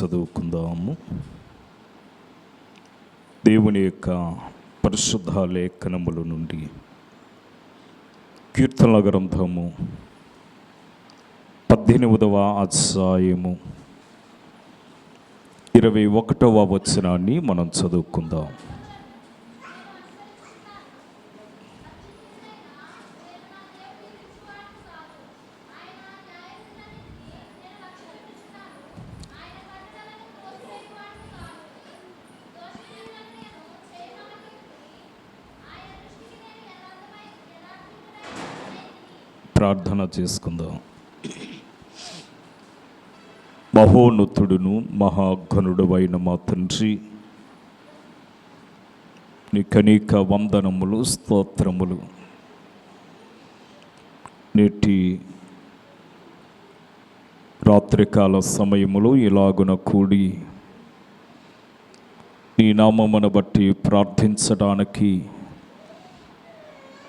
చదువుకుందాము. దేవుని యొక్క పరిశుద్ధ లేఖనముల నుండి కీర్తనల గ్రంథము 18వ అధ్యాయము 21వ వచనాన్ని మనం చదువుకుందాం. ప్రార్థన చేసుకుందాం. మహోన్నతుడును మహాఘనుడు అయిన మా తండ్రి, నీకనేక వందనములు, స్తోత్రములు. నేటి రాత్రికాల సమయములో ఇలాగున కూడి నీ నామమును బట్టి ప్రార్థించడానికి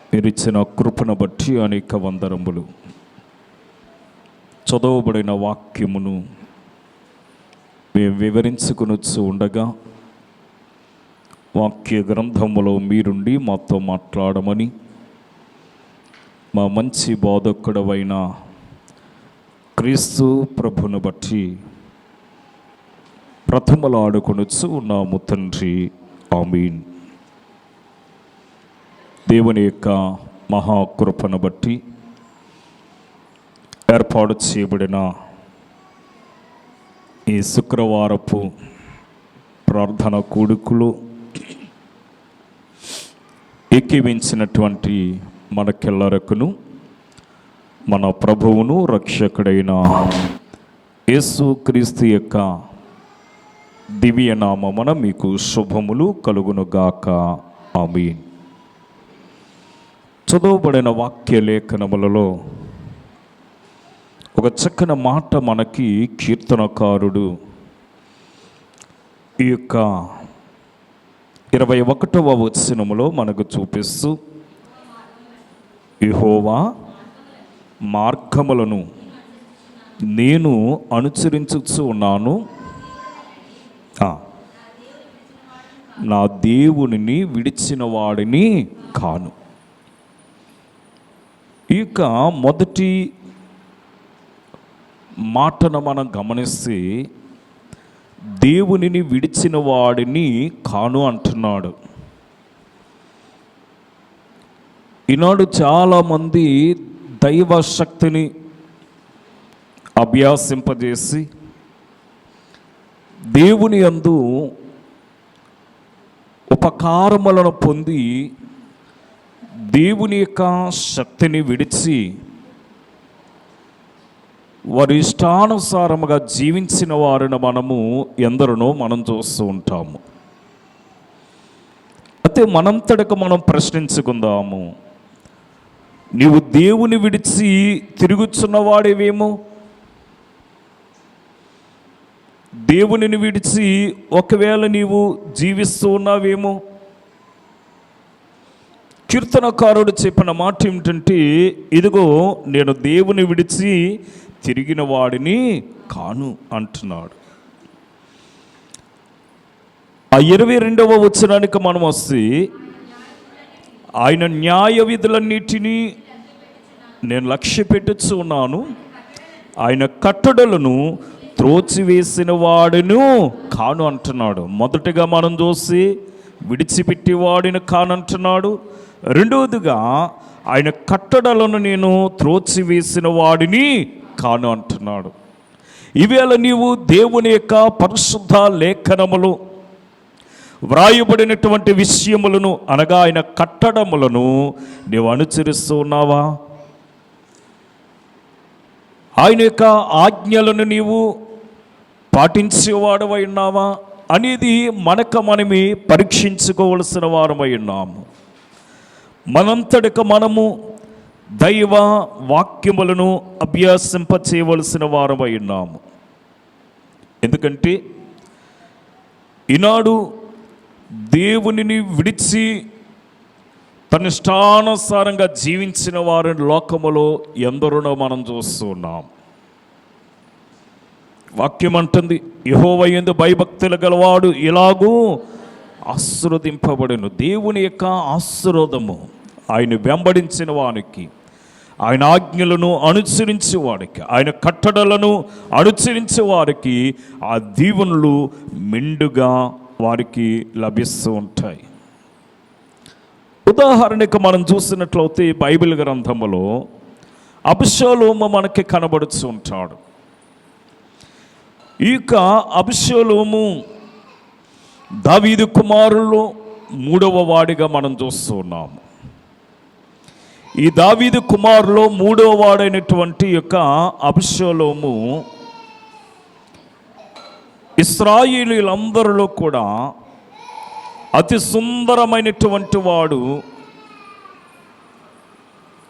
మీరిచ్చిన కృపను బట్టి అనేక వందనములు. చదవబడిన వాక్యమును మేము వివరించుకునొచ్చు ఉండగా వాక్య గ్రంథములో మీరుండి మాతో మాట్లాడమని మా మంచి బోధకుడవైన క్రీస్తు ప్రభును బట్టి ప్రథమలాడుకొనొచ్చు ఉన్నాము తండ్రి. ఆమీన్. దేవుని యొక్క మహాకృపను బట్టి ఏర్పాటు చేయబడిన ఈ శుక్రవారపు ప్రార్థన కూడుకులు ఏకీవించినటువంటి మనకెల్లరకును మన ప్రభువును రక్షకుడైన యేసు క్రీస్తు యొక్క దివ్య నామమున మీకు శుభములు కలుగునుగాక. ఆమీన్. చదవబడిన వాక్య లేఖనములలో ఒక చక్కని మాట మనకి కీర్తనకారుడు ఈ యొక్క 21వ వచనములో మనకు చూపిస్తూ, యెహోవా మార్గములను నేను అనుసరించుచు ఉన్నాను, నా దేవునిని విడిచిన వాడిని కాను. ఇక మొదటి మాటను మనం గమనిస్తే దేవునిని విడిచిన వాడిని కాను అంటున్నాడు. ఈనాడు చాలామంది దైవ శక్తిని అభ్యాసింపజేసి దేవుని యందు ఉపకారములను పొంది దేవుని యొక్క శక్తిని విడిచి వారి ఇష్టానుసారముగా జీవించిన వారిని మనము ఎందరినో మనం చూస్తూ ఉంటాము. అయితే మనంతటకు మనం ప్రశ్నించుకుందాము, నీవు దేవుని విడిచి తిరుగుచున్నవాడేవేమో, దేవునిని విడిచి ఒకవేళ నీవు జీవిస్తూ ఉన్నావేమో. కీర్తనకారుడు చెప్పిన మాట ఏమిటంటే, ఇదిగో నేను దేవుని విడిచి తిరిగిన వాడిని కాను అంటున్నాడు. ఆ 22వ వచనానికి మనం వస్తే, ఆయన న్యాయ విధులన్నిటినీ నేను లక్ష్య పెట్టుచు ఉన్నాను, ఆయన కట్టడలను త్రోచివేసిన వాడును కాను అంటున్నాడు. మొదటిగా మనం చూసి విడిచిపెట్టేవాడిని కానంటున్నాడు. రెండవదిగా ఆయన కట్టడలను నేను త్రోచివేసిన వాడిని కాను అంటున్నాడు. ఈవేళ నీవు దేవుని యొక్క పరిశుద్ధ లేఖనములు వ్రాయబడినటువంటి విషయములను అనగా ఆయన కట్టడములను నీవు అనుసరిస్తూ ఉన్నావా? ఆయన యొక్క ఆజ్ఞలను నీవు పాటించేవాడవై ఉన్నావా అనేది మనమే పరీక్షించుకోవలసిన వారమై ఉన్నాము. మనంతటిక మనము దైవ వాక్యములను అభ్యాసింపచేయవలసిన వారమై ఉన్నాము. ఎందుకంటే ఈనాడు దేవునిని విడిచి తన ఇష్టానుసారంగా జీవించిన వారిని లోకములో ఎందరునో మనం చూస్తున్నాం. వాక్యం అంటుంది, యెహోవా యందు భయభక్తులు గలవాడు ఇలాగూ ఆశీర్వదింపబడును. దేవుని యొక్క ఆశీర్వాదము ఆయన వెంబడించిన వానికి, ఆయన ఆజ్ఞలను అనుసరించే వారికి, ఆయన కట్టడలను అనుసరించే వారికి ఆ దీవెనలు మెండుగా వారికి లభిస్తూ ఉంటాయి. ఉదాహరణకు మనం చూసినట్లయితే బైబిల్ గ్రంథములో అబ్షాలోము మనకి కనబడుతూ ఉంటాడు. ఈ యొక్క అబ్షాలోము దావీదు కుమారుల్లో 3వ వాడిగా మనం చూస్తున్నాము. ఈ దావీదు కుమారులో 3వ వాడైనటువంటి యొక్క అబ్షాలోము ఇశ్రాయేలీయులందరిలో కూడా అతి సుందరమైనటువంటి వాడు,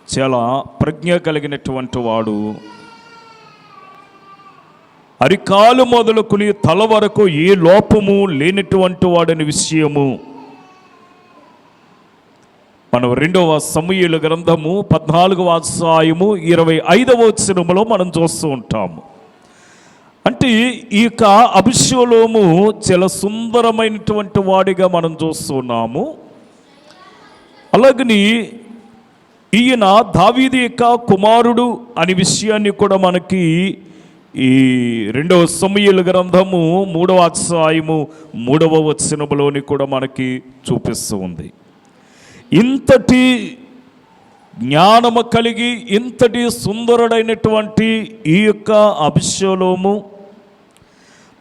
చాలా ప్రజ్ఞ కలిగినటువంటి వాడు, అరికాలు మొదలుకుని తల వరకు ఏ లోపము లేనటువంటి వాడని విషయము మనం 2వ సమూయేలు గ్రంథము 14వ అధ్యాయము 25వ వచనములో మనం చూస్తూ ఉంటాము. అంటే ఈ యొక్క అబ్షాలోము చాలా సుందరమైనటువంటి వాడిగా మనం చూస్తున్నాము. అలాగని ఈయన దావీదు యొక్క కుమారుడు అనే విషయాన్ని కూడా మనకి ఈ 2వ సమూయేలు గ్రంథము 3వ అధ్యాయము 3వ వచనములోని కూడా మనకి చూపిస్తూ ఉంది. ఇంతటి జ్ఞానము కలిగి ఇంతటి సుందరుడైనటువంటి ఈ యొక్క అబ్షాలోము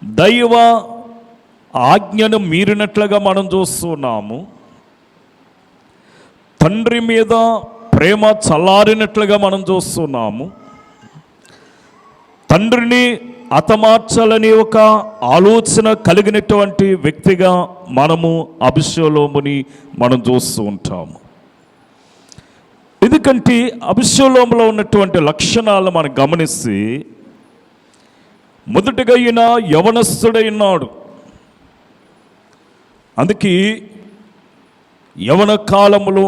దైవ ఆజ్ఞను మీరినట్లుగా మనం చూస్తున్నాము. తండ్రి మీద ప్రేమ చల్లారినట్లుగా మనం చూస్తున్నాము. తండ్రిని హతమార్చాలని ఒక ఆలోచన కలిగినటువంటి వ్యక్తిగా మనము అబ్షాలోముని మనం చూస్తూ ఉంటాము. ఎందుకంటే అబ్షాలోములో ఉన్నటువంటి లక్షణాలు మనం గమనిస్తే, మొదటిగా ఈయన యవనస్తుడై ఉన్నాడు. అందుకే యవన కాలములో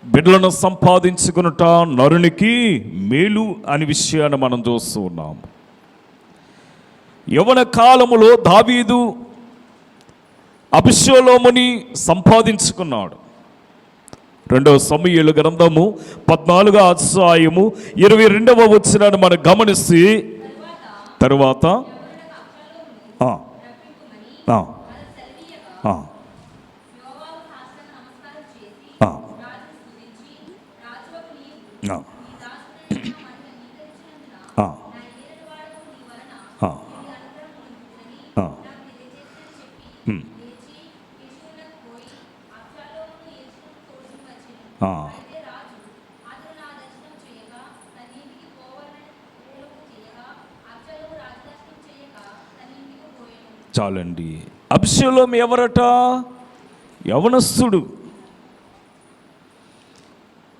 బిడ్డలను సంపాదించుకునుట నరునికి మేలు అనే విషయాన్ని మనం చూస్తూ ఉన్నాము. యవన కాలములో దావీదు అబ్షాలోముని సంపాదించుకున్నాడు. 2వ సమూయేలు గ్రంథము 14వ అధ్యాయము 22వ వచనాన్ని మనం గమనిస్తే, తరువాత చాలండి. అబ్షాలోము ఎవరట? యవనస్తుడు.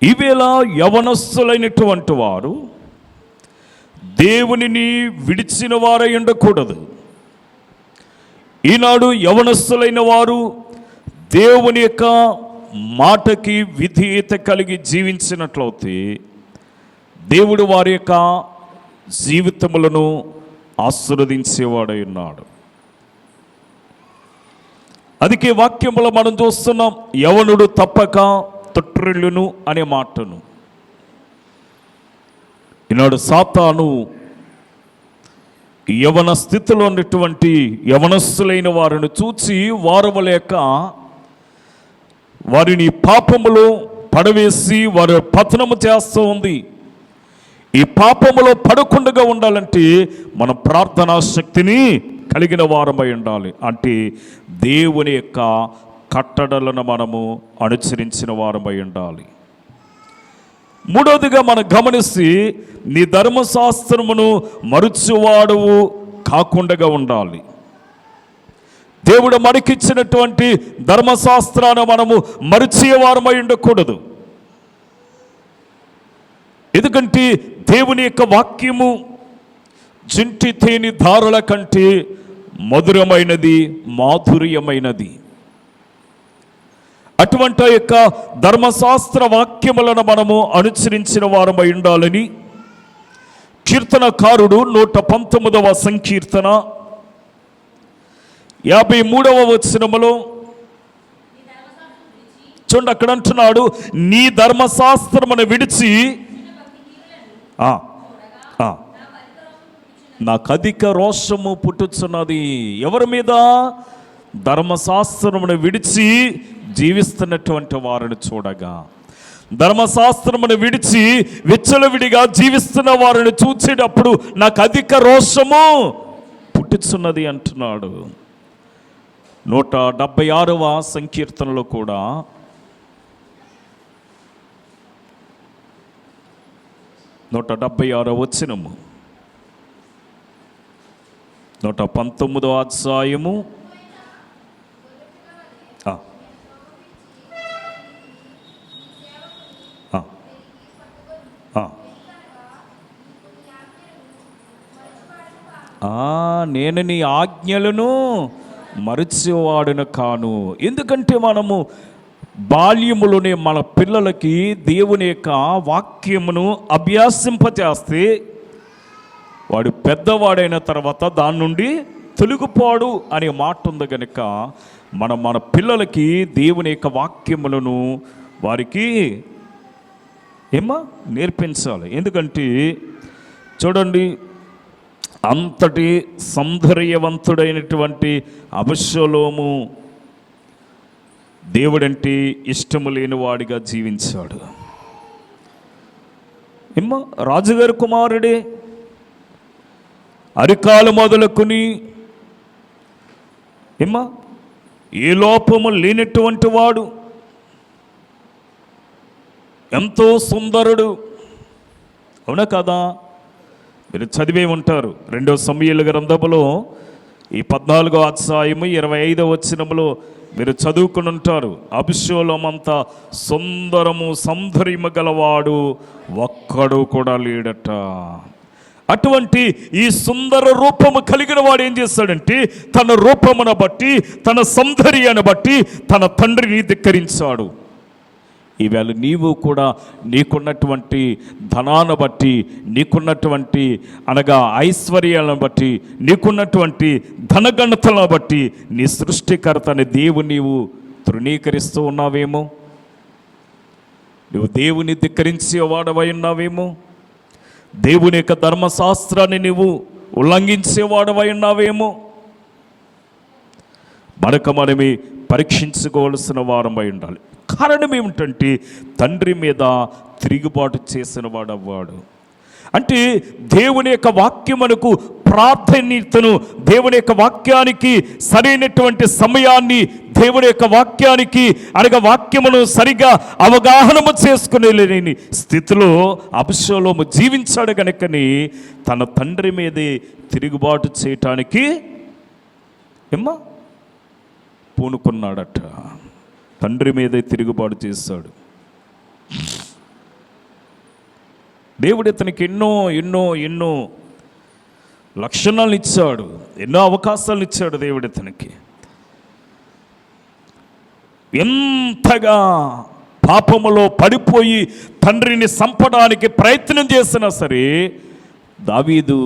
ఈవేళ యవనస్తులైనటువంటి వారు దేవునిని విడిచిన వారై ఉండకూడదు. ఈనాడు యవనస్తులైన వారు దేవుని యొక్క మాటకి విధేయత కలిగి జీవించినట్లయితే దేవుడు వారి యొక్క జీవితములను ఆశీర్వదించేవాడై ఉన్నాడు. అందుకే వాక్యములో మనం చూస్తున్నాం, యవనుడు తప్పక తొట్టిల్లును అనే మాటను. ఈనాడు సాతాను యవన స్థితిలో ఉన్నటువంటి యవనస్తులైన వారిని చూచి వారవలేక వారిని పాపములో పడవేసి వారి పతనము చేస్తూ ఉంది. ఈ పాపములో పడకుండా ఉండాలంటే మన ప్రార్థనా శక్తిని కలిగిన వారమై ఉండాలి. అంటే దేవుని యొక్క కట్టడలను మనము అనుసరించిన వారమై ఉండాలి. మూడవదిగా మనం గమనిస్తే, నీ ధర్మశాస్త్రమును మరుచువాడవు కాకుండా ఉండాలి. దేవుడు మనకిచ్చినటువంటి ధర్మశాస్త్రాన్ని మనము మరిచేవారమై ఉండకూడదు. ఎందుకంటే దేవుని యొక్క వాక్యము జింటి తేని ధారల కంటే మధురమైనది, మాధుర్యమైనది. అటువంటి యొక్క ధర్మశాస్త్ర వాక్యములను మనము అనుసరించిన వారమై ఉండాలని కీర్తనకారుడు 119వ సంకీర్తన 53వ వచనములో చూడండి, అక్కడ అంటున్నాడు, నీ ధర్మశాస్త్రమును విడిచి నాకు అధిక రోషము పుట్టుచున్నది. ఎవరి మీద? ధర్మశాస్త్రమును విడిచి జీవిస్తున్నటువంటి వారిని చూడగా, ధర్మశాస్త్రమును విడిచి విచ్చలవిడిగా జీవిస్తున్న వారిని చూసేటప్పుడు నాకు అధిక రోషము పుట్టుచున్నది అంటున్నాడు. 176వ సంకీర్తనలో కూడా 176వ వచనము, 119వ అధ్యాయము నేను నీ ఆజ్ఞలను మరచేవాడును కాను. ఎందుకంటే మనము బాల్యములోనే మన పిల్లలకి దేవుని యొక్క వాక్యమును అభ్యాసింపచేస్తే వాడు పెద్దవాడైన తర్వాత దాని నుండి తొలగిపోడు అనే మాట ఉంది కనుక మన పిల్లలకి దేవుని యొక్క వాక్యములను వారికి నేర్పించాలి. ఎందుకంటే చూడండి, అంతటి సౌందర్యవంతుడైనటువంటి అబషలోము దేవుడంటే ఇష్టము లేని వాడిగా జీవించాడు. రాజుగారి కుమారుడే, అరికాలు మొదలుకొని ఏ లోపము లేనటువంటి వాడు, ఎంతో సుందరుడు. అవునా కదా? మీరు చదివే ఉంటారు 2 సమూయేలు గ్రంథములో ఈ 14వ అధ్యాయము 25వ వచనములో మీరు చదువుకుని ఉంటారు. అబషలోము అంత సుందరము సౌందర్యము గలవాడు ఒక్కడు కూడా లేడట. అటువంటి ఈ సుందర రూపము కలిగిన వాడు ఏం చేస్తాడంటే తన రూపమును బట్టి, తన సౌందర్యాన్ని బట్టి తన తండ్రిని ధిక్కరించాడు. ఈవేళ నీవు కూడా నీకున్నటువంటి ధనాన్ని బట్టి, నీకున్నటువంటి అనగా ఐశ్వర్యాలను బట్టి, నీకున్నటువంటి ధనగణతలను బట్టి నీ సృష్టికర్తని నీవు తృణీకరిస్తూ ఉన్నావేమో, నువ్వు దేవుని ధిక్కరించేవాడవై ఉన్నావేమో, దేవుని యొక్క ధర్మశాస్త్రాన్ని నువ్వు ఉల్లంఘించేవాడవై ఉన్నావేమో. మనమే పరీక్షించుకోవాల్సిన వారమై ఉండాలి. కారణం ఏమిటంటే తండ్రి మీద తిరుగుబాటు చేసిన వాడవ్వాడు. అంటే దేవుని యొక్క వాక్యమునకు ప్రాధాన్యతను, దేవుని యొక్క వాక్యానికి సరైనటువంటి సమయాన్ని, దేవుని యొక్క వాక్యానికి అనగా వాక్యమును సరిగా అవగాహనము చేసుకునేలేని స్థితిలో అబషలోము జీవించాడు కనుకని తన తండ్రి మీదే తిరుగుబాటు చేయటానికి పూనుకున్నాడట. తండ్రి మీదే తిరుగుబాటు చేశాడు. దేవుడు ఇతనికి ఎన్నో ఎన్నో ఎన్నో లక్షణాలను ఇచ్చాడు, ఎన్నో అవకాశాలను ఇచ్చాడు దేవుడు ఇతనికి. ఎంతగా పాపములో పడిపోయి తండ్రిని చంపడానికి ప్రయత్నం చేసినా సరే దావీదు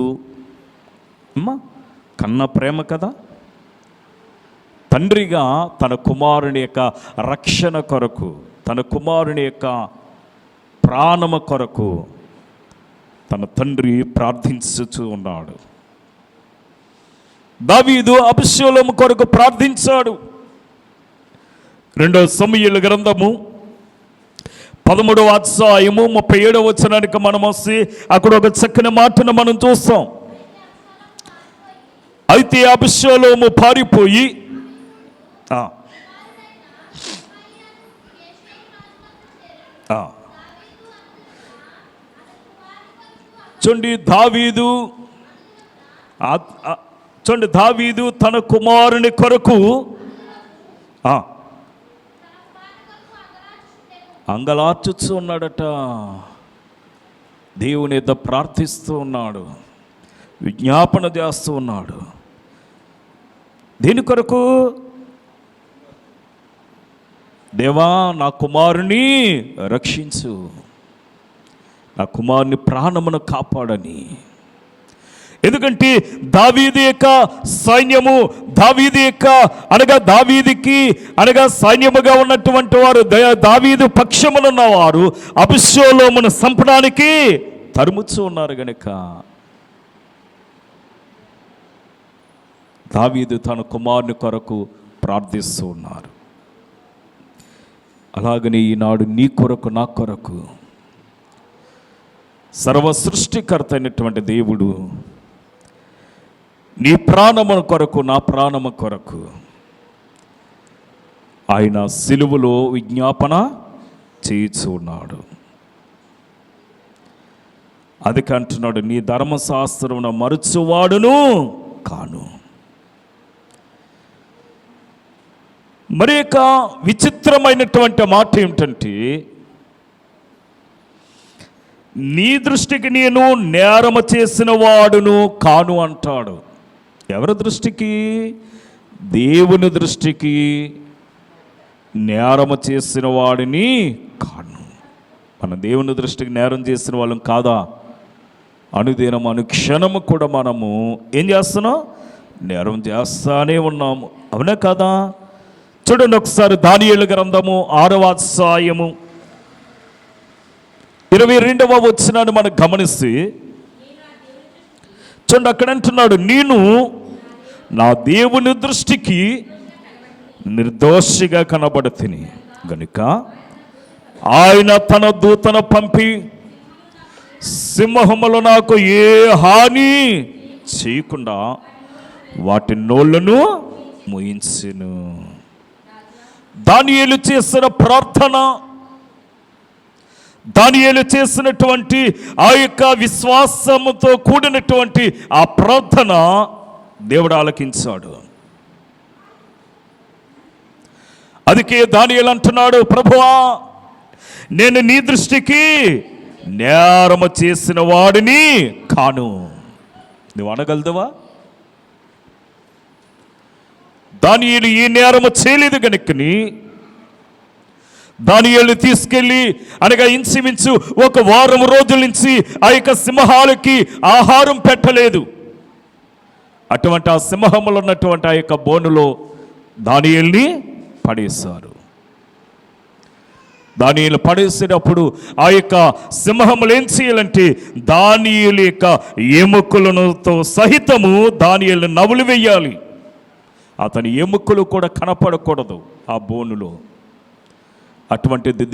కన్న ప్రేమ కదా, తండ్రిగా తన కుమారుని యొక్క రక్షణ కొరకు, తన కుమారుని యొక్క ప్రాణము కొరకు తన తండ్రి ప్రార్థించుచూ ఉన్నాడు. దావీదు అబషలోము కొరకు ప్రార్థించాడు. 2 సమూయేలు గ్రంథము 13వ అధ్యాయము 37వ వచనానికి మనం వస్తే అక్కడ ఒక చక్కని మాటను మనం చూస్తాం. అయితే అబషలోము పారిపోయి చూడండి, దావీదు తన కుమారుని కొరకు అంగలార్చుచూ ఉన్నాడట. దేవుని యొద్ద ప్రార్థిస్తూ ఉన్నాడు, విజ్ఞాపన చేస్తూ ఉన్నాడు. దేని కొరకు? దేవా, నా కుమారుని రక్షించు, నా కుమారుని ప్రాణమును కాపాడని. ఎందుకంటే దావీదు యొక్క సైన్యము, దావీదు యొక్క దావీదుకి సైన్యముగా ఉన్నటువంటి వారు, దావీదు పక్షమునున్న వారు అబీషలోమును చంపడానికి తరుముచూ ఉన్నారు గనుక దావీదు తన కుమారుని కొరకు ప్రార్థిస్తూ ఉన్నారు. అలాగనే ఈనాడు నీ కొరకు, నా కొరకు సర్వ సృష్టికర్త అయినటువంటి దేవుడు నీ ప్రాణము కొరకు, నా ప్రాణము కొరకు ఆయన సిలువలో విజ్ఞాపన చేయుచూ ఉన్నాడు. అది అంటున్నాడు, నీ ధర్మశాస్త్రమును మరుచువాడును కాను. మరి యొక్క విచిత్రమైనటువంటి మాట ఏమిటంటే, నీ దృష్టికి నేను నేరము చేసిన వాడును కాను అంటాడు. ఎవరి దృష్టికి? దేవుని దృష్టికి నేరము చేసిన వాడిని కాను. మన దేవుని దృష్టికి నేరం చేసిన వాళ్ళం కాదా? అనుదినం అనుక్షణము కూడా మనము ఏం చేస్తున్నాం? నేరం చేస్తానే ఉన్నాము, అవునా కదా? చూడండి ఒకసారి దానియేలు గ్రంథము 6వ అధ్యాయము 22వ వచనాన్ని మనం గమనిస్తే చూడండి, అక్కడ అంటున్నాడు, నేను నా దేవుని దృష్టికి నిర్దోషిగా కనబడుతుని గనుక ఆయన తన దూతను పంపి సింహములు నాకు ఏ హాని చేయకుండా వాటి నోళ్లను మూయించెను. దానియేలు చేసిన ప్రార్థన, దానియేలు చేసినటువంటి ఆ యొక్క విశ్వాసముతో కూడినటువంటి ఆ ప్రార్థన దేవుడు ఆలకించాడు. అందుకే దానియేలు అంటున్నాడు, ప్రభువా నేను నీ దృష్టికి నేరము చేసిన వాడిని కాను. నువ్వు అనగలదువా? దానియేలు ఈ నేరము చేయలేదు గనుకని దానియేలు తీసుకెళ్ళి ఇంచుమించు 1 వారం రోజుల నుంచి ఆ యొక్క సింహాలకి ఆహారం పెట్టలేదు. అటువంటి ఆ సింహములు ఉన్నటువంటి ఆ యొక్క బోనులో దానియేలుని పడేశారు. దానియేలు పడేసేటప్పుడు ఆ యొక్క సింహములు ఏం చేయాలంటే దానియేలు యొక్క ఎముకలతో సహితము దానియేలు నవ్వులు వేయాలి. అతని ఎముకలు కూడా కనపడకూడదు ఆ బోనులో. అటువంటిది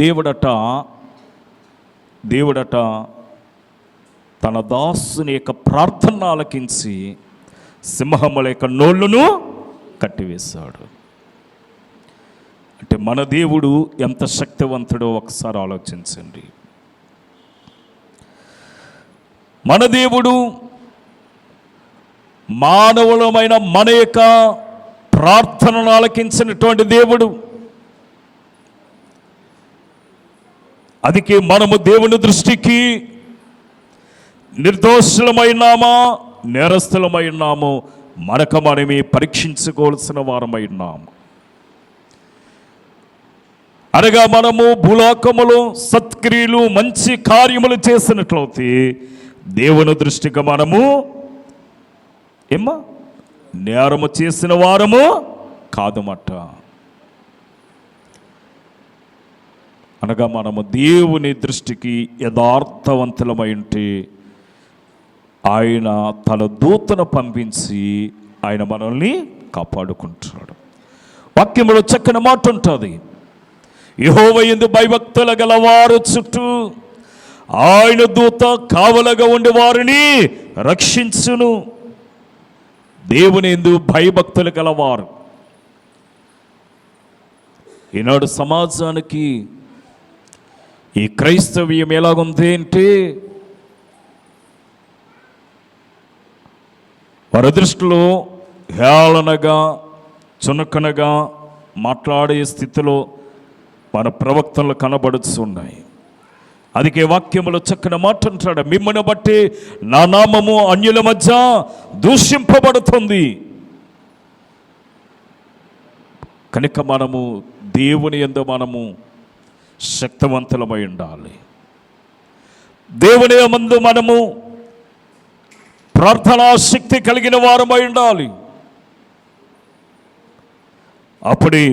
దేవుడట తన దాసుని యొక్క ప్రార్థన ఆలకించి సింహముల యొక్క నోళ్లను కట్టివేశాడు. అంటే మన దేవుడు ఎంత శక్తివంతుడో ఒకసారి ఆలోచించండి. మన దేవుడు మానవులమైన మన యొక్క ప్రార్థనను ఆలకించినటువంటి దేవుడు. అందుకే మనము దేవుని దృష్టికి నిర్దోషులమైనామా నేరస్తులమైనాము మనకు మనమే పరీక్షించుకోవాల్సిన వారమైనాము. అనగా మనము భూలోకములో సత్క్రియలు మంచి కార్యములు చేసినట్లయితే దేవుని దృష్టికి మనము నేరము చేసిన వారము కాదుమట. అనగా మనము దేవుని దృష్టికి యథార్థవంతులమై ఉంటే ఆయన తన దూతను పంపించి ఆయన మనల్ని కాపాడుకుంటున్నాడు. వాక్యములో చక్కని మాట ఉంటుంది, యెహోవా యందు భయభక్తులు గలవారు చుట్టూ ఆయన దూత కావలగా ఉండి వారిని రక్షించును. దేవుని యందు భయభక్తులు గలవారు. ఈనాడు సమాజానికి ఈ క్రైస్తవ్యం ఎలాగుంది అంటే వారి దృష్టిలో హేళనగా చునకనగా మాట్లాడే స్థితిలో మన ప్రవక్తలు కనబడుతున్నాయి. అందుకే వాక్యములో చక్కని మాట అంటాడు, మిమ్మల్ని బట్టి నా నామము అన్యుల మధ్య దూషింపబడుతుంది. కనుక మనము దేవుని యందు మనము శక్తివంతులమై ఉండాలి. దేవుని యందు మనము ప్రార్థనా శక్తి కలిగిన వారమై ఉండాలి. అప్పుడే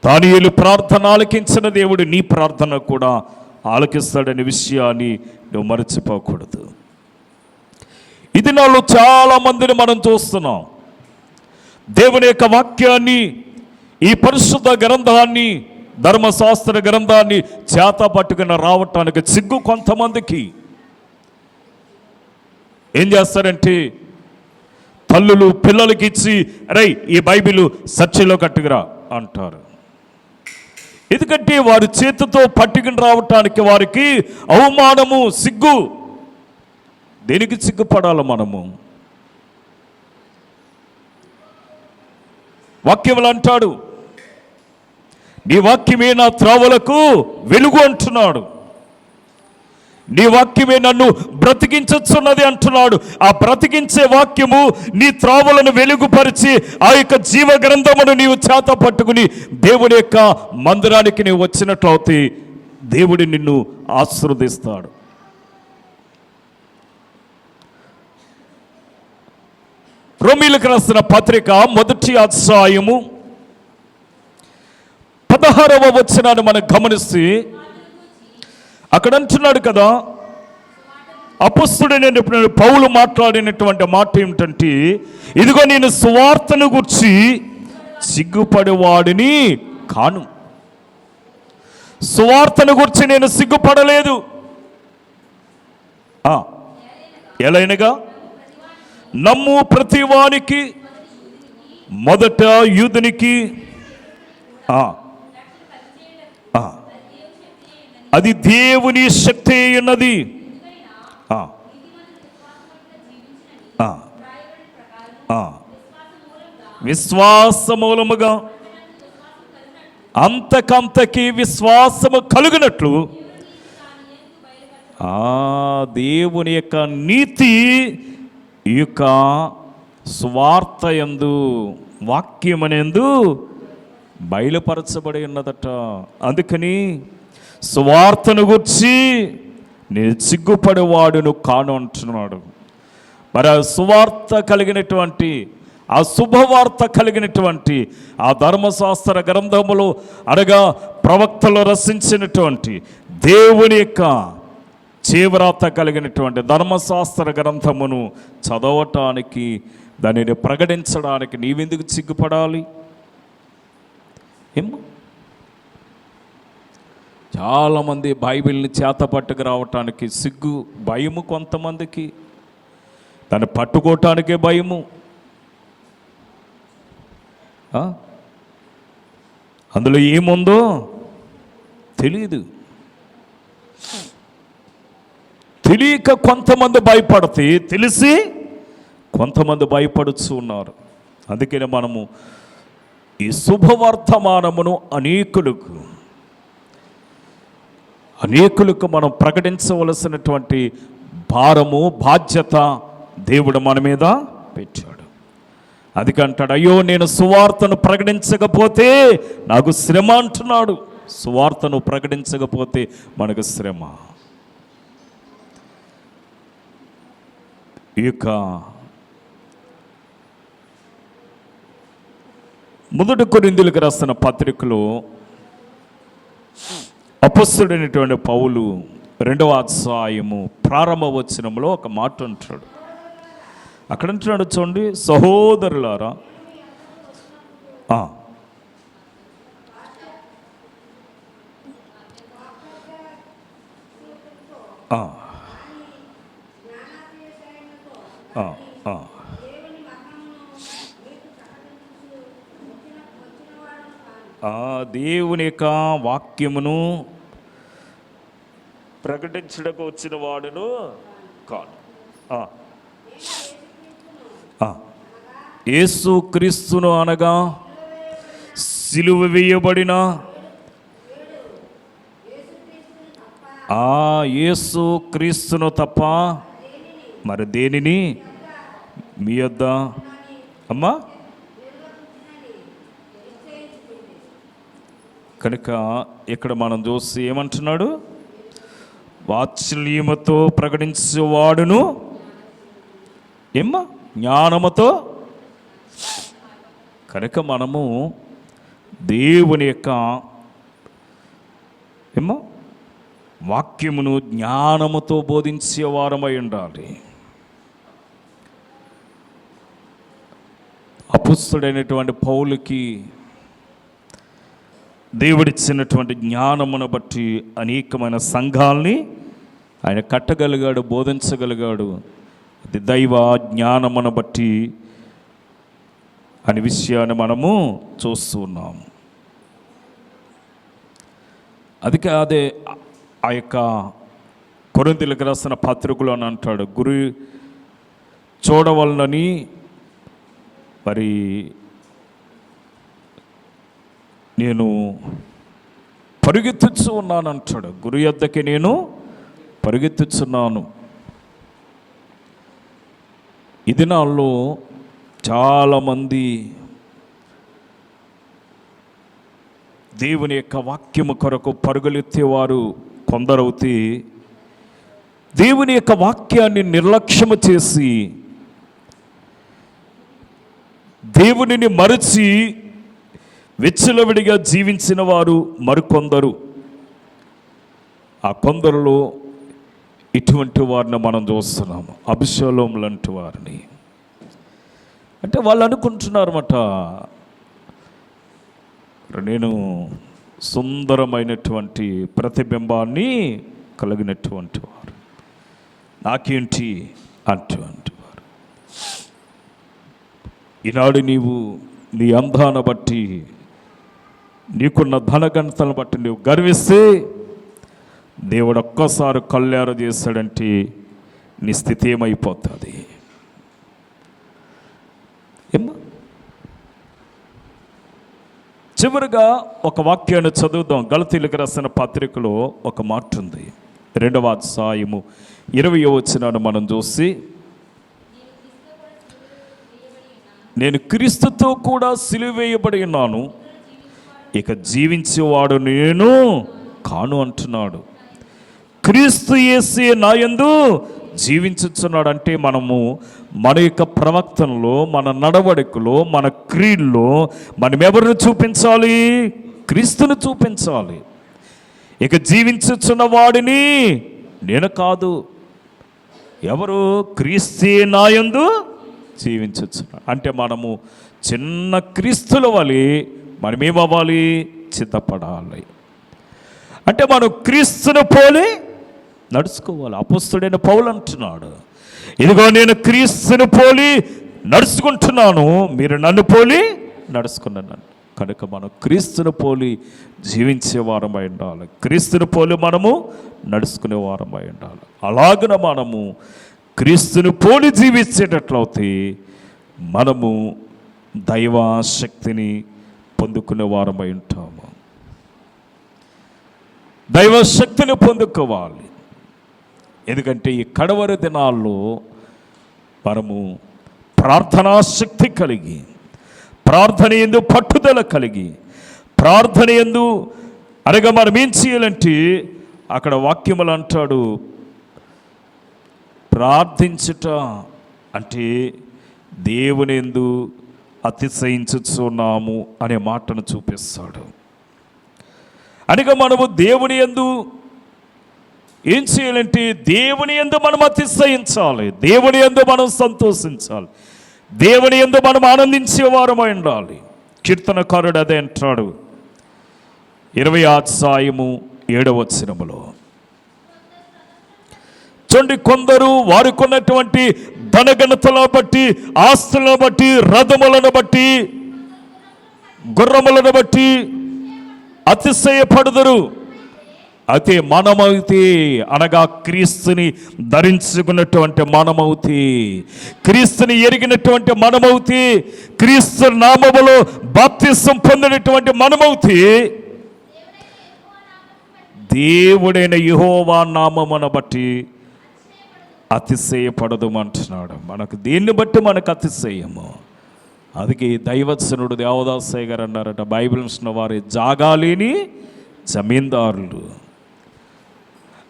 దానియేలు ప్రార్థన ఆలకించిన దేవుడు నీ ప్రార్థన కూడా ఆలకిస్తాడనే విషయాన్ని నువ్వు మరచిపోకూడదు. ఇది నాలో చాలా మందిని మనం చూస్తున్నాం. దేవుని యొక్క వాక్యాన్ని, ఈ పరిశుద్ధ గ్రంథాన్ని, ధర్మశాస్త్ర గ్రంథాన్ని చేత పట్టుకుని రావటానికి సిగ్గు కొంతమందికి. ఏం చేస్తారంటే తల్లులు పిల్లలకి ఇచ్చి అరే ఈ బైబిల్ చర్చిలో కట్టుకురా అంటారు. ఎందుకంటే వారి చేతితో పట్టుకుని రావటానికి వారికి అవమానము, సిగ్గు. దేనికి సిగ్గుపడాలి మనము? వాక్యములు అంటాడు, నీ వాక్యమే నా త్రోవలకు వెలుగు అంటున్నాడు. నీ వాక్యమే నన్ను బ్రతికించుచున్నది అంటున్నాడు. ఆ బ్రతికించే వాక్యము నీ త్రోవలను వెలుగుపరిచి ఆ యొక్క జీవ గ్రంథమును నీవు చేత పట్టుకుని దేవుని యొక్క మందిరానికి నీవు వచ్చినట్లయితే దేవుడు నిన్ను ఆశీర్వదిస్తాడు. రోమీయులకు రాసిన పత్రిక 1వ అధ్యాయము 16వ వచనాన్ని మనం గమనిస్తే అక్కడ అంటున్నాడు కదా, అపొస్తలుడైన పౌలు మాట్లాడినటువంటి మాట ఏమిటంటే, ఇదిగో నేను సువార్తను గూర్చి సిగ్గుపడేవాడిని కాను. సువార్తను గూర్చి నేను సిగ్గుపడలేదు. ఎలైనగా నమ్ము ప్రతివానికి మొదట యూదునికి అది దేవుని శక్తి ఉన్నది. విశ్వాస మూలముగా అంతకంతకి విశ్వాసము కలుగునట్లు దేవుని యొక్క నీతి ఈ యొక్క స్వార్థ యందు, వాక్యమనేందు బయలుపరచబడి ఉన్నదట. అందుకని సువార్తను గుర్చి నేను సిగ్గుపడేవాడును కాను అంటున్నాడు. మరి ఆ సువార్త కలిగినటువంటి, ఆ శుభవార్త కలిగినటువంటి, ఆ ధర్మశాస్త్ర గ్రంథములో అనగా ప్రవక్తలు రచించినటువంటి దేవుని యొక్క జీవరాత కలిగినటువంటి ధర్మశాస్త్ర గ్రంథమును చదవటానికి, దానిని ప్రకటించడానికి నీవెందుకు సిగ్గుపడాలి? ఏమో చాలామంది బైబిల్ని చేత పట్టుకు రావటానికి సిగ్గు, భయము. కొంతమందికి దాన్ని పట్టుకోవటానికే భయము. అందులో ఏముందో తెలియదు. తెలియక కొంతమంది భయపడితే, తెలిసి కొంతమంది భయపడుతూ ఉన్నారు. అందుకనే మనము ఈ శుభవర్తమానమును అనేకులకు మనం ప్రకటించవలసినటువంటి భారము, బాధ్యత దేవుడు మన మీద పెట్టాడు. అందుకంటాడు, అయ్యో నేను సువార్తను ప్రకటించకపోతే నాకు శ్రమ అంటున్నాడు. సువార్తను ప్రకటించకపోతే మనకు శ్రమ. ఈ యొక్క 1 కొరింథీయులకు రాసిన పత్రికలో అపొస్తలుడైనటువంటి పౌలు 2వ అధ్యాయము ప్రారంభ వచనంలో ఒక మాట అంటాడు. అక్కడ అంటున్నాడు చూడండి, సహోదరులారా దేవుని యొక్క వాక్యమును ప్రకటించడానికి వచ్చిన వాడును కాదు. యేసు క్రీస్తును అనగా సిలువ వేయబడిన యేసు క్రీస్తును తప్ప మరి దేనిని మీ యొద్ద అమ్మా. కనుక ఇక్కడ మనం చూసి ఏమంటున్నాడు, వాత్సల్యముతో ప్రకటించేవాడును ఏమ్మా? జ్ఞానముతో. కనుక మనము దేవుని యొక్క ఏమ్మా వాక్యమును జ్ఞానముతో బోధించే వారమై ఉండాలి. అపుస్తుడైనటువంటి పౌలుకి దేవుడిచ్చినటువంటి జ్ఞానమును బట్టి అనేకమైన సంఘాల్ని ఆయన కట్టగలిగాడు, బోధించగలిగాడు. అది దైవ జ్ఞానమును బట్టి అనే విషయాన్ని మనము చూస్తూ ఉన్నాము. అదే ఆ యొక్క కొరింథీయులకు రాసిన పత్రికలో అని అంటాడు, గురి చూడవలనని మరి నేను పరిగెత్తుచు ఉన్నాను అంటాడు. గురు యొద్దకి నేను పరిగెత్తుచున్నాను. ఈ దినాల్లో చాలామంది దేవుని యొక్క వాక్యము కొరకు పరుగులెత్తేవారు కొందరవుతే, దేవుని యొక్క వాక్యాన్ని నిర్లక్ష్యము చేసి దేవునిని మరచి విచ్చలవిడిగా జీవించిన వారు మరికొందరు. ఆ కొందరులో ఇటువంటి వారిని మనం చూస్తున్నాము, అబ్షాలోము లాంటి వారిని. అంటే వాళ్ళు అనుకుంటున్నారన్నమాట, నేను సుందరమైనటువంటి ప్రతిబింబాన్ని కలిగినటువంటి వారు, నాకేంటి అంటూ వారు. ఈనాడు నీవు నీ అందాన్ని బట్టి, నీకున్న ధనగణతలను బట్టి నువ్వు గర్విస్తే, దేవుడు ఒక్కసారి కళ్ళారు చేశాడంటే నీ స్థితి ఏమైపోతుంది? ఏమ్మా? చివరిగా ఒక వాక్యాన్ని చదువుదాం. గలతీయులకు రాసిన పత్రికలో ఒక మాట ఉంది, 2వ అధ్యాయము 20వ వచనాన్ని మనం చూసి, నేను క్రీస్తుతో కూడా సిలువ వేయబడి ఉన్నాను, ఇక జీవించేవాడు నేను కాను అంటున్నాడు. క్రీస్తు యేసే నా యందు జీవించుచున్నాడు. అంటే మనము మన యొక్క ప్రవర్తనలో, మన నడవడికలో, మన క్రియల్లో మనం ఎవరిని చూపించాలి? క్రీస్తుని చూపించాలి. ఇక జీవించుచున్న వాడిని నేను కాదు. ఎవరు? క్రీస్తే నా యందు జీవించుచున్నాడు. అంటే మనము చిన్న క్రీస్తుల వలె మనమేమవ్వాలి? చిత్తపడాలి. అంటే మనం క్రీస్తుని పోలి నడుచుకోవాలి. అపోస్తలుడైన పౌలు అంటున్నాడు, ఇదిగో నేను క్రీస్తుని పోలి నడుచుకుంటున్నాను, మీరు నన్ను పోలి నడుచుకున్నాను. కనుక మనం క్రీస్తుని పోలి జీవించే వారమై ఉండాలి, క్రీస్తుని పోలి మనము నడుచుకునే వారమై ఉండాలి. అలాగన మనము క్రీస్తుని పోలి జీవించేటట్లయితే మనము దైవశక్తిని పొందుకునే వారమై ఉంటాము. దైవశక్తిని పొందుకోవాలి. ఎందుకంటే ఈ కడవరి దినాల్లో మనము ప్రార్థనాశక్తి కలిగి, ప్రార్థన యందు పట్టుదల కలిగి, ప్రార్థన యందు అనగా మనం ఏం చేయాలంటే, అక్కడ వాక్యములు అంటాడు, ప్రార్థించుట అంటే దేవుని యందు అతిశయించుచున్నాము అనే మాటను చూపిస్తాడు. అనగా మనము దేవుని యందు ఏం చేయాలంటే, దేవుని యందు మనం అతిశయించాలి, దేవుని యందు మనం సంతోషించాలి, దేవుని యందు మనం ఆనందించేవారమై ఉండాలి. కీర్తనకారుడు అదే అంటాడు 20వ అధ్యాయము 7వ వచనములో, చూడండి, కొందరు వారికి ఉన్నటువంటి ధనగణతలను బట్టి, ఆస్తులను బట్టి, రథములను బట్టి, గుర్రములను బట్టి అతిశయపడుదురు. అయితే మనమైతే, అనగా క్రీస్తుని ధరించుకున్నటువంటి మనమైతే, క్రీస్తుని ఎరిగినటువంటి మనమైతే, క్రీస్తు నామములో బాప్తిసం పొందినటువంటి మనమైతే, దేవుడైన యెహోవా నామమును బట్టి అతిశయపడదుమంటున్నాడు. మనకు దేన్ని బట్టి మనకు అతిశయము? అందుకే దైవత్సనుడు దేవదాసయ్య గారు అన్నారట, బైబిల్ ఇచ్చిన వారి జాగాలేని జమీందారులు.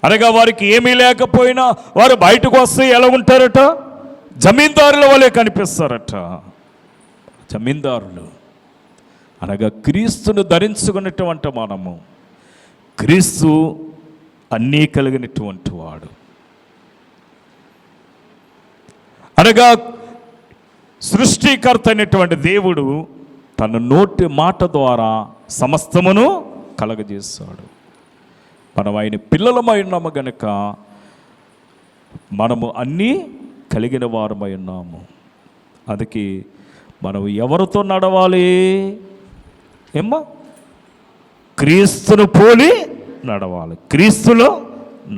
అనగా వారికి ఏమీ లేకపోయినా వారు బయటకు వస్తే ఎలా ఉంటారట? జమీందారుల వలె కనిపిస్తారట. జమీందారులు అనగా క్రీస్తును ధరించుకున్నటువంటి మనము. క్రీస్తు అన్నీ కలిగినటువంటి వాడు అనగా సృష్టికర్త అయినటువంటి దేవుడు తన నోటి మాట ద్వారా సమస్తమును కలగజేస్తాడు. మనం ఆయన పిల్లలమై ఉన్నాము గనుక మనము అన్నీ కలిగిన వారమై ఉన్నాము. అందుకే మనం ఎవరితో నడవాలి? క్రీస్తును పోలి నడవాలి, క్రీస్తులో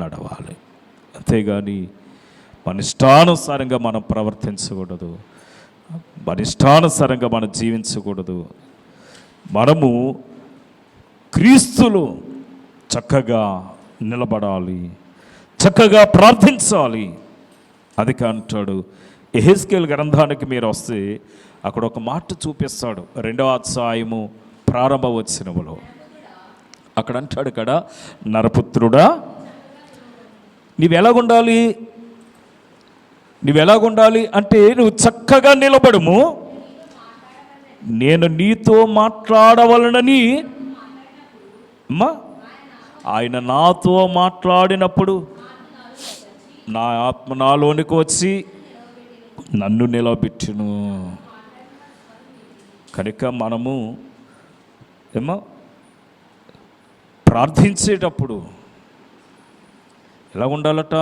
నడవాలి. అంతేగాని మన ఇష్టానుసారంగా మనం ప్రవర్తించకూడదు, మన ఇష్టానుసారంగా మనం జీవించకూడదు. మనము క్రీస్తులో చక్కగా నిలబడాలి, చక్కగా ప్రార్థించాలి. అది అంటాడు. యెహెజ్కేలు గ్రంథానికి మీరు వస్తే అక్కడ ఒక మాట చూపిస్తాడు. 2వ అధ్యాయము ప్రారంభ వచనములో అక్కడ అంటాడు కదా, నరపుత్రుడా నీవెలాగుండాలి అంటే నువ్వు చక్కగా నిలబడుము, నేను నీతో మాట్లాడవలనని ఆయన నాతో మాట్లాడినప్పుడు నా ఆత్మ నాలోనికి వచ్చి నన్ను నిలబెట్టును. కనుక మనము ప్రార్థించేటప్పుడు ఎలా ఉండాలట?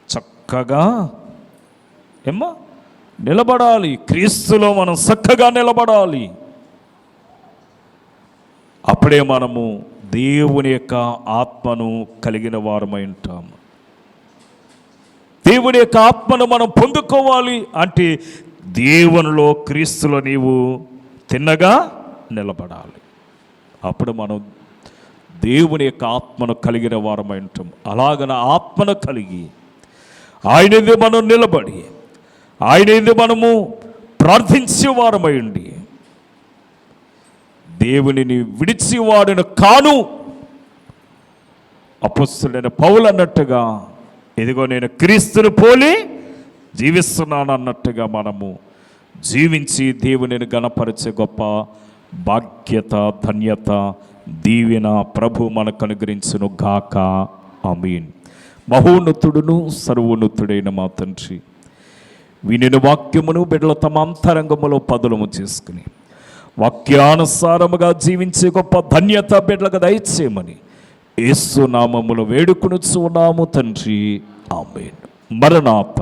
చక్కగా నిలబడాలి, క్రీస్తులో మనం చక్కగా నిలబడాలి. అప్పుడే మనము దేవుని యొక్క ఆత్మను కలిగిన వారమై ఉంటాము. దేవుని యొక్క ఆత్మను మనం పొందుకోవాలి అంటే దేవునిలో క్రీస్తులో నీవు తిన్నగా నిలబడాలి. అప్పుడు మనం దేవుని యొక్క ఆత్మను కలిగిన వారమై ఉంటాం. అలాగన ఆత్మను కలిగి ఆయనది మనం నిలబడి ఆయనది మనము ప్రార్థించే వారమై ఉండి దేవునిని విడిచివాడును కాను అపొస్తలుడైన పౌలు అన్నట్టుగా, ఇదిగో నేను క్రీస్తును పోలి జీవిస్తున్నాను అన్నట్టుగా మనము జీవించి దేవునిని గణపరిచే గొప్ప భాగ్యత, ధన్యత, దీవెన ప్రభు మనకు అనుగ్రహించును గాక. ఆమేన్. మహోన్నతుడును సర్వోన్నతుడైన మా తండ్రి, వినిన వాక్యమును బిడ్డల తమ అంతరంగములో పదులము చేసుకుని వాక్యానుసారముగా జీవించే గొప్ప ధన్యత బిడ్డలకు దయచేయమని యేసు నామములో వేడుకొనుచున్నాము తండ్రి. ఆమేన్. మరణాత.